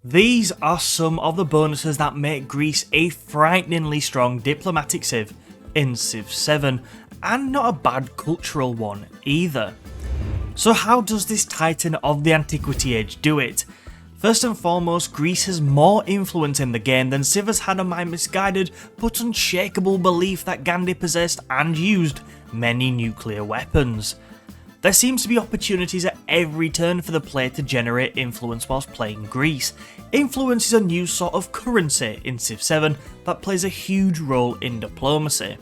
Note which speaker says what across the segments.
Speaker 1: These are some of the bonuses that make Greece a frighteningly strong diplomatic civ in Civ 7, and not a bad cultural one either. So how does this titan of the Antiquity Age do it? First and foremost, Greece has more influence in the game than Civ has had on my misguided but unshakable belief that Gandhi possessed and used many nuclear weapons. There seems to be opportunities at every turn for the player to generate influence whilst playing Greece. Influence is a new sort of currency in Civ 7 that plays a huge role in diplomacy.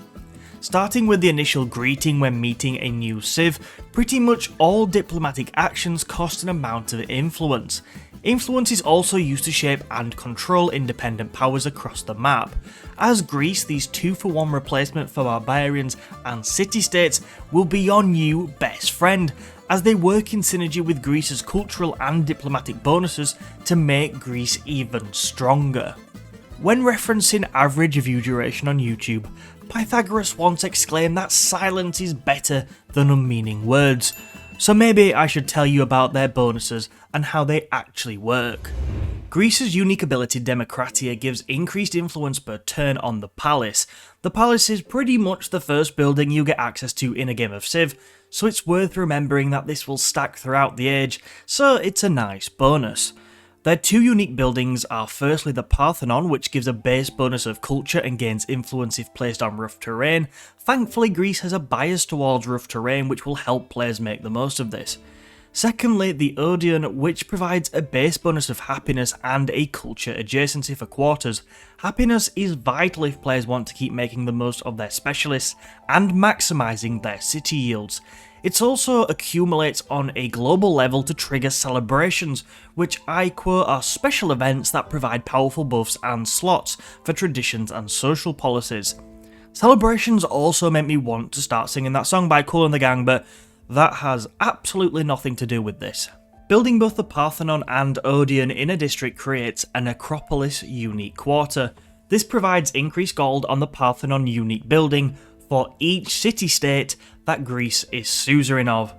Speaker 1: Starting with the initial greeting when meeting a new civ, pretty much all diplomatic actions cost an amount of influence. Influence is also used to shape and control independent powers across the map. As Greece, these 2-for-1 replacement for barbarians and city-states will be your new best friend, as they work in synergy with Greece's cultural and diplomatic bonuses to make Greece even stronger. When referencing average view duration on YouTube, Pythagoras once exclaimed that silence is better than unmeaning words, so maybe I should tell you about their bonuses and how they actually work. Greece's unique ability Democratia gives increased influence per turn on the palace. The palace is pretty much the first building you get access to in a game of Civ, so it's worth remembering that this will stack throughout the age, so it's a nice bonus. Their two unique buildings are firstly the Parthenon, which gives a base bonus of culture and gains influence if placed on rough terrain. Thankfully, Greece has a bias towards rough terrain, which will help players make the most of this. Secondly, the Odeon, which provides a base bonus of happiness and a culture adjacency for quarters. Happiness is vital if players want to keep making the most of their specialists and maximising their city yields. It also accumulates on a global level to trigger celebrations, which I quote are special events that provide powerful buffs and slots for traditions and social policies. Celebrations also make me want to start singing that song by Kool and the Gang, but that has absolutely nothing to do with this. Building both the Parthenon and Odeon in a district creates an Acropolis unique quarter. This provides increased gold on the Parthenon unique building for each city-state that Greece is suzerain of.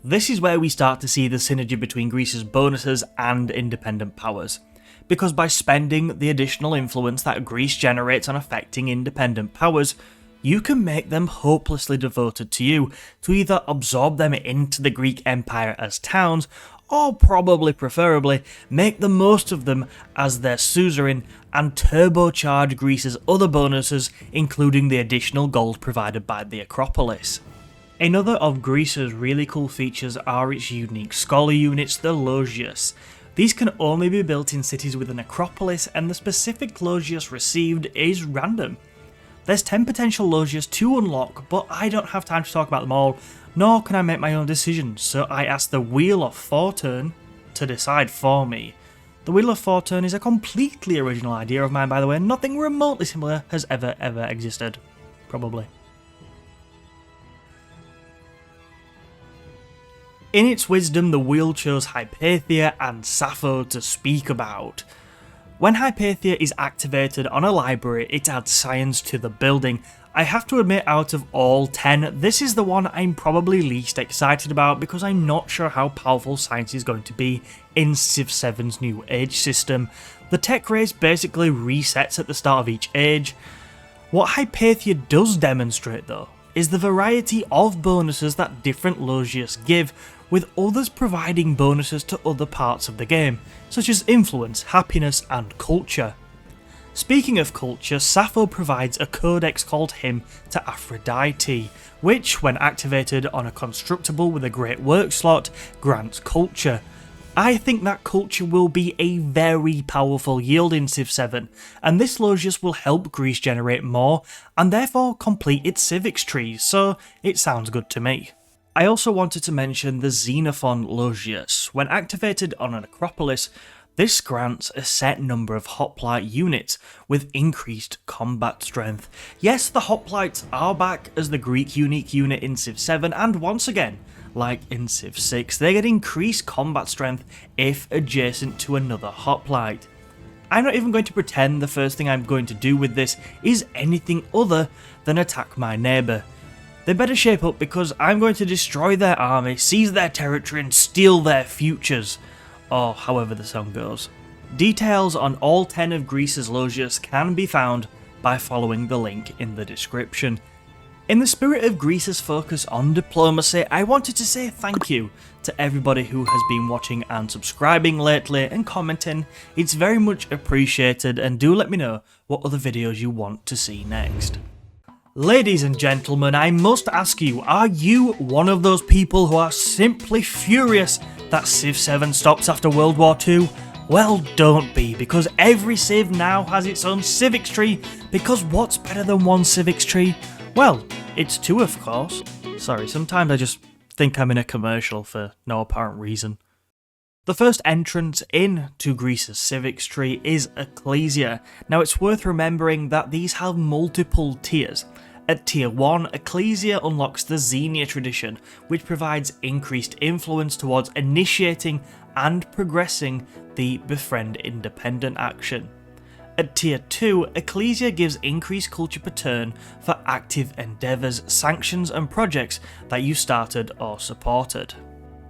Speaker 1: This is where we start to see the synergy between Greece's bonuses and independent powers, because by spending the additional influence that Greece generates on affecting independent powers, you can make them hopelessly devoted to you, to either absorb them into the Greek Empire as towns, or probably preferably make the most of them as their suzerain and turbocharge Greece's other bonuses, including the additional gold provided by the Acropolis. Another of Greece's really cool features are its unique scholar units, the Logius. These can only be built in cities with an Acropolis, and the specific Logius received is random. There's 10 potential Logius to unlock, but I don't have time to talk about them all, nor can I make my own decisions, so I asked the Wheel of Fortune to decide for me. The Wheel of Fortune is a completely original idea of mine, by the way, nothing remotely similar has ever existed. Probably. In its wisdom, the wheel chose Hypatia and Sappho to speak about. When Hypatia is activated on a library, it adds science to the building. I have to admit, out of all 10, this is the one I'm probably least excited about because I'm not sure how powerful science is going to be in Civ 7's new age system. The tech race basically resets at the start of each age. What Hypatia does demonstrate though, is the variety of bonuses that different Logius give, with others providing bonuses to other parts of the game, such as influence, happiness and culture. Speaking of culture, Sappho provides a codex called Hymn to Aphrodite, which, when activated on a constructible with a great work slot, grants culture. I think that culture will be a very powerful yield in Civ 7, and this Logius will help Greece generate more, and therefore complete its civics tree, so it sounds good to me. I also wanted to mention the Xenophon Logius. When activated on an Acropolis, this grants a set number of Hoplite units with increased combat strength. Yes, the Hoplites are back as the Greek unique unit in Civ 7, and once again, like in Civ 6, they get increased combat strength if adjacent to another Hoplite. I'm not even going to pretend the first thing I'm going to do with this is anything other than attack my neighbour. They better shape up because I'm going to destroy their army, seize their territory and steal their futures. Or however the song goes. Details on all 10 of Greece's loges can be found by following the link in the description. In the spirit of Greece's focus on diplomacy, I wanted to say thank you to everybody who has been watching and subscribing lately and commenting. It's very much appreciated, and do let me know what other videos you want to see next. Ladies and gentlemen, I must ask you, are you one of those people who are simply furious that Civ 7 stops after World War II? Well, don't be, because every Civ now has its own civics tree, because what's better than one civics tree? Well, it's two, of course. Sorry, sometimes I just think I'm in a commercial for no apparent reason. The first entrance into Greece's civics tree is Ecclesia. Now, it's worth remembering that these have multiple tiers. At tier 1, Ecclesia unlocks the Xenia tradition, which provides increased influence towards initiating and progressing the Befriend Independent action. At tier 2, Ecclesia gives increased culture per turn for active endeavours, sanctions and projects that you started or supported.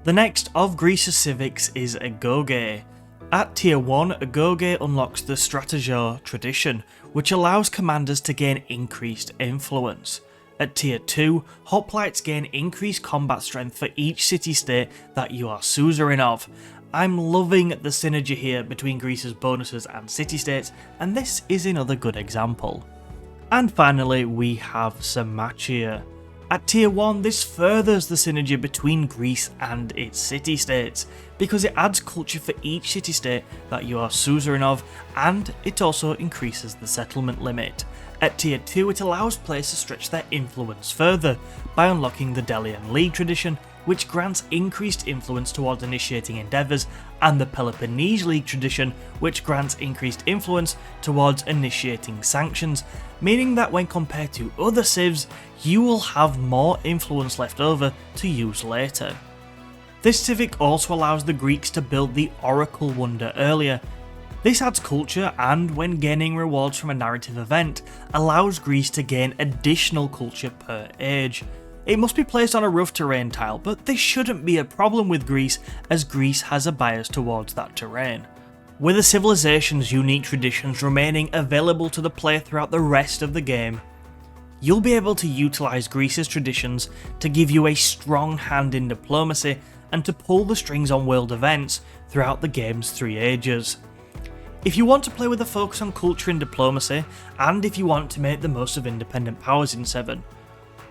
Speaker 1: The next of Greece's civics is Agoge. At tier 1, Agoge unlocks the Strategio tradition, which allows commanders to gain increased influence. At tier 2, hoplites gain increased combat strength for each city-state that you are suzerain of. I'm loving the synergy here between Greece's bonuses and city-states, and this is another good example. And finally, we have Samachia. At tier 1, this furthers the synergy between Greece and its city-states, because it adds culture for each city-state that you are suzerain of, and it also increases the settlement limit. At tier 2, it allows players to stretch their influence further by unlocking the Delian League tradition, which grants increased influence towards initiating endeavours, and the Peloponnese League tradition, which grants increased influence towards initiating sanctions, meaning that when compared to other civs, you will have more influence left over to use later. This civic also allows the Greeks to build the Oracle Wonder earlier. This adds culture, and when gaining rewards from a narrative event, allows Greece to gain additional culture per age. It must be placed on a rough terrain tile, but this shouldn't be a problem with Greece, as Greece has a bias towards that terrain. With the civilization's unique traditions remaining available to the player throughout the rest of the game, you'll be able to utilise Greece's traditions to give you a strong hand in diplomacy and to pull the strings on world events throughout the game's 3 ages. If you want to play with a focus on culture and diplomacy, and if you want to make the most of independent powers in 7,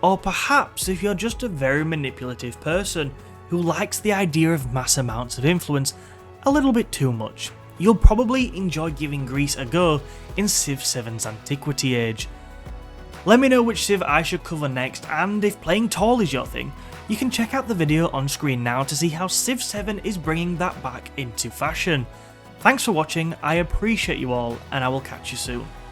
Speaker 1: or perhaps if you're just a very manipulative person who likes the idea of mass amounts of influence a little bit too much, you'll probably enjoy giving Greece a go in Civ 7's Antiquity Age. Let me know which Civ I should cover next, and if playing tall is your thing, you can check out the video on screen now to see how Civ 7 is bringing that back into fashion. Thanks for watching, I appreciate you all, and I will catch you soon.